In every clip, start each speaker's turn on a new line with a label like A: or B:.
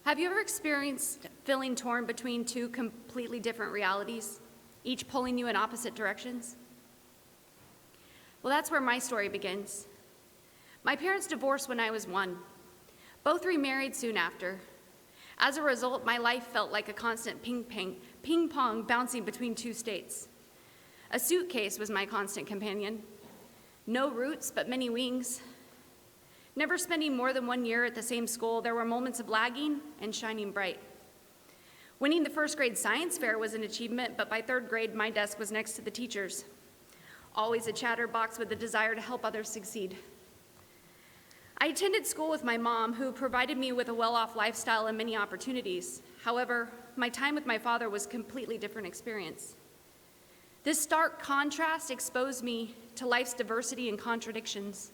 A: Have you ever experienced feeling torn between two completely different realities, each pulling you in opposite directions? Well, that's where my story begins. My parents divorced when I was 1. Both remarried soon after. As a result, my life felt like a constant ping pong bouncing between two states. A suitcase was my constant companion. No roots, but many wings. Never spending more than 1 year at the same school, there were moments of lagging and shining bright. Winning the first grade science fair was an achievement, but by 3rd grade, my desk was next to the teacher's. Always a chatterbox with a desire to help others succeed. I attended school with my mom, who provided me with a well-off lifestyle and many opportunities. However, my time with my father was a completely different experience. This stark contrast exposed me to life's diversity and contradictions,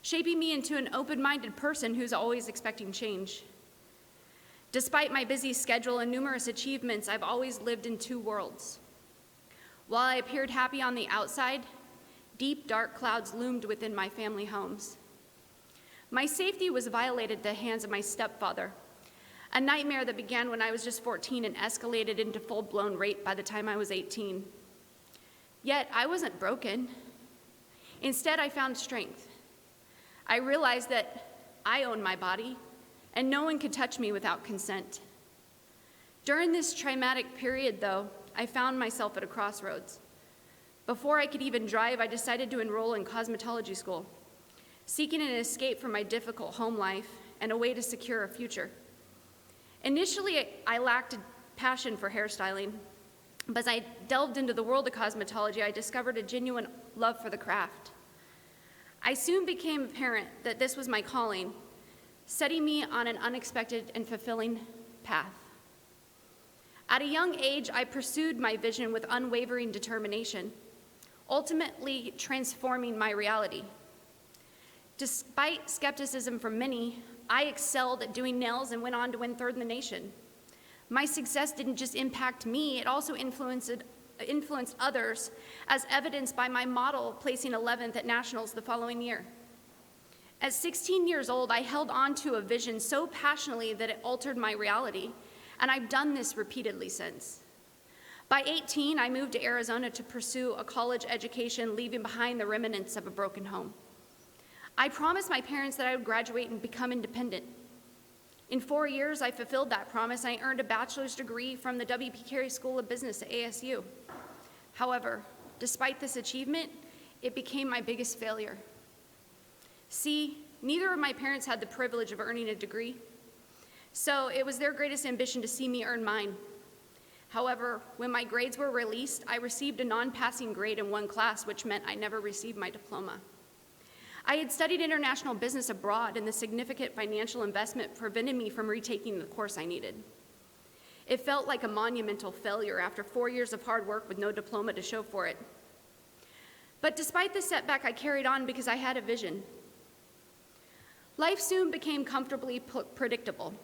A: shaping me into an open-minded person who's always expecting change. Despite my busy schedule and numerous achievements, I've always lived in two worlds. While I appeared happy on the outside, deep, dark clouds loomed within my family homes. My safety was violated at the hands of my stepfather, a nightmare that began when I was just 14 and escalated into full-blown rape by the time I was 18. Yet, I wasn't broken. Instead, I found strength. I realized that I own my body, and no one could touch me without consent. During this traumatic period, though, I found myself at a crossroads. Before I could even drive, I decided to enroll in cosmetology school, seeking an escape from my difficult home life and a way to secure a future. Initially, I lacked a passion for hairstyling, but as I delved into the world of cosmetology, I discovered a genuine love for the craft. I soon became apparent that this was my calling, setting me on an unexpected and fulfilling path. At a young age, I pursued my vision with unwavering determination, ultimately transforming my reality. Despite skepticism from many, I excelled at doing nails and went on to win 3rd in the nation. My success didn't just impact me, it also influenced others, as evidenced by my model placing 11th at nationals the following year. At 16 years old, I held on to a vision so passionately that it altered my reality, and I've done this repeatedly since. By 18, I moved to Arizona to pursue a college education, leaving behind the remnants of a broken home. I promised my parents that I would graduate and become independent. In 4 years, I fulfilled that promise. I earned a bachelor's degree from the W.P. Carey School of Business at ASU. However, despite this achievement, it became my biggest failure. See, neither of my parents had the privilege of earning a degree, so it was their greatest ambition to see me earn mine. However, when my grades were released, I received a non-passing grade in one class, which meant I never received my diploma. I had studied international business abroad, and the significant financial investment prevented me from retaking the course I needed. It felt like a monumental failure after 4 years of hard work with no diploma to show for it. But despite the setback, I carried on because I had a vision. Life soon became comfortably predictable.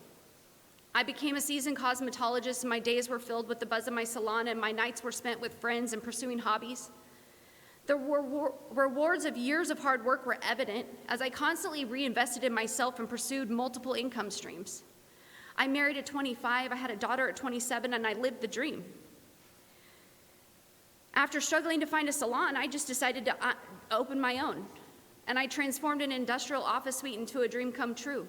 A: I became a seasoned cosmetologist, and my days were filled with the buzz of my salon, and my nights were spent with friends and pursuing hobbies. The rewards of years of hard work were evident as I constantly reinvested in myself and pursued multiple income streams. I married at 25, I had a daughter at 27, and I lived the dream. After struggling to find a salon, I just decided to open my own, and I transformed an industrial office suite into a dream come true.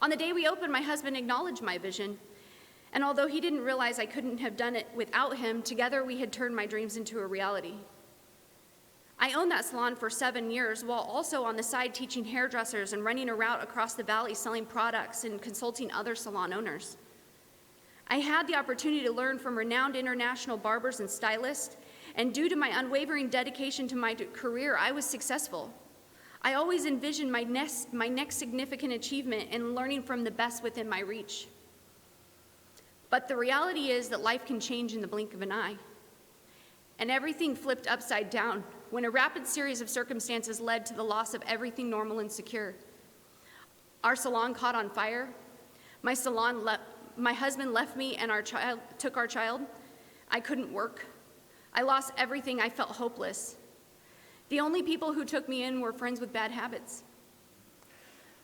A: On the day we opened, my husband acknowledged my vision, and although he didn't realize I couldn't have done it without him, together we had turned my dreams into a reality. I owned that salon for 7 years, while also on the side teaching hairdressers and running a route across the valley selling products and consulting other salon owners. I had the opportunity to learn from renowned international barbers and stylists, and due to my unwavering dedication to my career, I was successful. I always envisioned my next significant achievement and learning from the best within my reach. But the reality is that life can change in the blink of an eye. And everything flipped upside down when a rapid series of circumstances led to the loss of everything normal and secure. Our salon caught on fire. My husband left me and took our child. I couldn't work. I lost everything. I felt hopeless. The only people who took me in were friends with bad habits.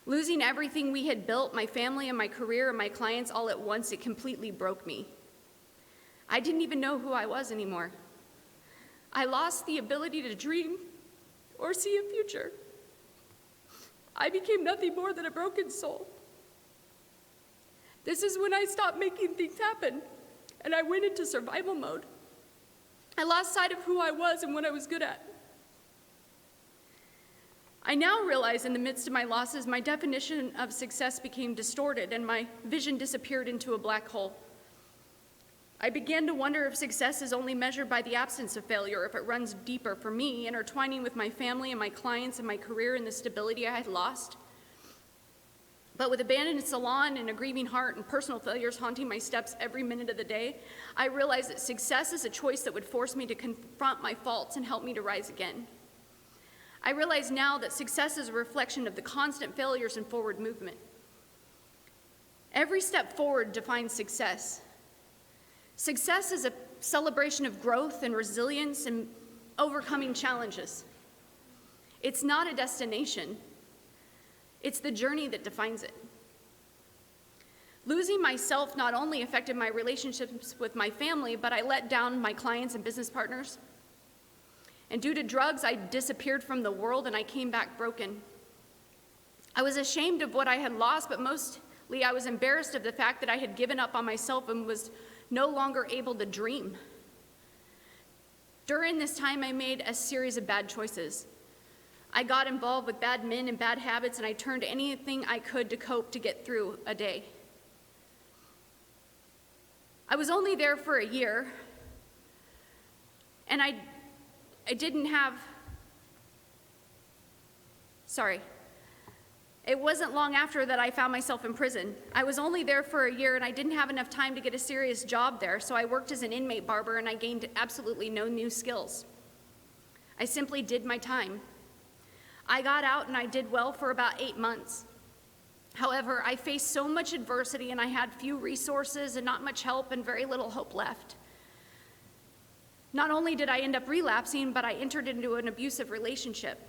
A: Losing everything we had built, my family and my career and my clients all at once, it completely broke me. I didn't even know who I was anymore. I lost the ability to dream or see a future. I became nothing more than a broken soul. This is when I stopped making things happen, and I went into survival mode. I lost sight of who I was and what I was good at. I now realize in the midst of my losses, my definition of success became distorted and my vision disappeared into a black hole. I began to wonder if success is only measured by the absence of failure, if it runs deeper for me, intertwining with my family and my clients and my career and the stability I had lost. But with abandoned salon and a grieving heart and personal failures haunting my steps every minute of the day, I realized that success is a choice that would force me to confront my faults and help me to rise again. I realize now that success is a reflection of the constant failures and forward movement. Every step forward defines success. Success is a celebration of growth and resilience and overcoming challenges. It's not a destination. It's the journey that defines it. Losing myself not only affected my relationships with my family, but I let down my clients and business partners. And due to drugs, I disappeared from the world and I came back broken. I was ashamed of what I had lost, but mostly I was embarrassed of the fact that I had given up on myself and was no longer able to dream. During this time, I made a series of bad choices. I got involved with bad men and bad habits, and I turned to anything I could to cope to get through a day. I was only there for a year, and I didn't have, it wasn't long after that I found myself in prison. I was only there for a year and I didn't have enough time to get a serious job there, so I worked as an inmate barber and I gained absolutely no new skills. I simply did my time. I got out and I did well for about 8 months. However, I faced so much adversity and I had few resources and not much help and very little hope left. Not only did I end up relapsing, but I entered into an abusive relationship,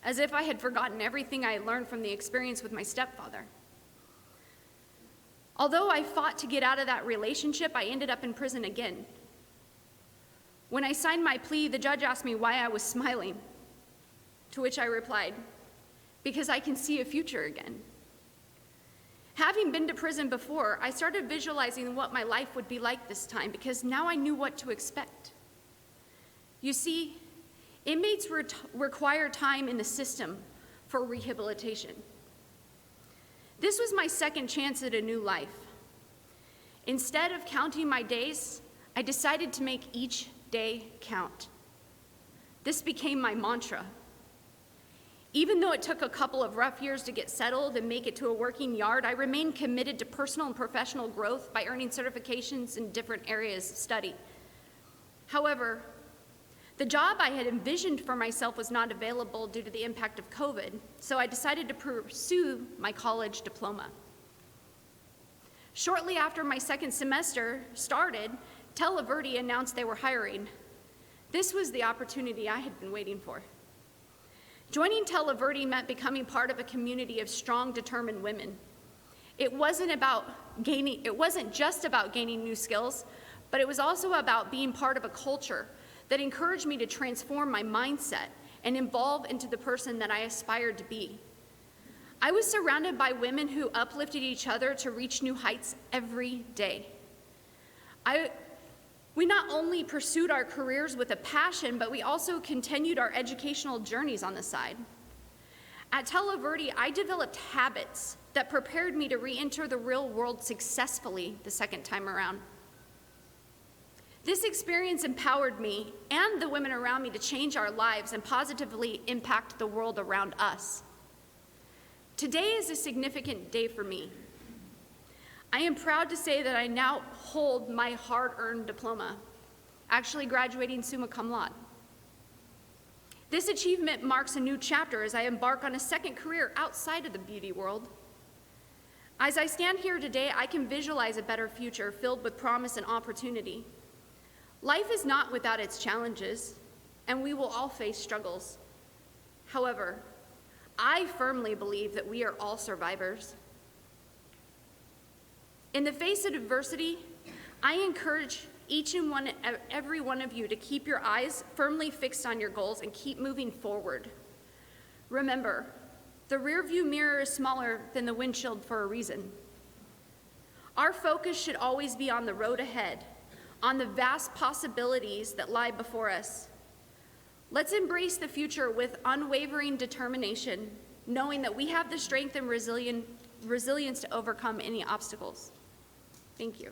A: as if I had forgotten everything I had learned from the experience with my stepfather. Although I fought to get out of that relationship, I ended up in prison again. When I signed my plea, the judge asked me why I was smiling, to which I replied, because I can see a future again. Having been to prison before, I started visualizing what my life would be like this time, because now I knew what to expect. You see, inmates require time in the system for rehabilitation. This was my second chance at a new life. Instead of counting my days, I decided to make each day count. This became my mantra. Even though it took a couple of rough years to get settled and make it to a working yard, I remained committed to personal and professional growth by earning certifications in different areas of study. However, the job I had envisioned for myself was not available due to the impact of COVID, so I decided to pursue my college diploma. Shortly after my second semester started, Verde announced they were hiring. This was the opportunity I had been waiting for. Joining Verde meant becoming part of a community of strong, determined women. It wasn't just about gaining new skills, but it was also about being part of a culture that encouraged me to transform my mindset and evolve into the person that I aspired to be. I was surrounded by women who uplifted each other to reach new heights every day. We not only pursued our careers with a passion, but we also continued our educational journeys on the side. At Verde, I developed habits that prepared me to re-enter the real world successfully the second time around. This experience empowered me and the women around me to change our lives and positively impact the world around us. Today is a significant day for me. I am proud to say that I now hold my hard-earned diploma, actually graduating summa cum laude. This achievement marks a new chapter as I embark on a second career outside of the beauty world. As I stand here today, I can visualize a better future filled with promise and opportunity. Life is not without its challenges, and we will all face struggles. However, I firmly believe that we are all survivors. In the face of adversity, I encourage each and every one of you to keep your eyes firmly fixed on your goals and keep moving forward. Remember, the rearview mirror is smaller than the windshield for a reason. Our focus should always be on the road ahead, on the vast possibilities that lie before us. Let's embrace the future with unwavering determination, knowing that we have the strength and resilience to overcome any obstacles. Thank you.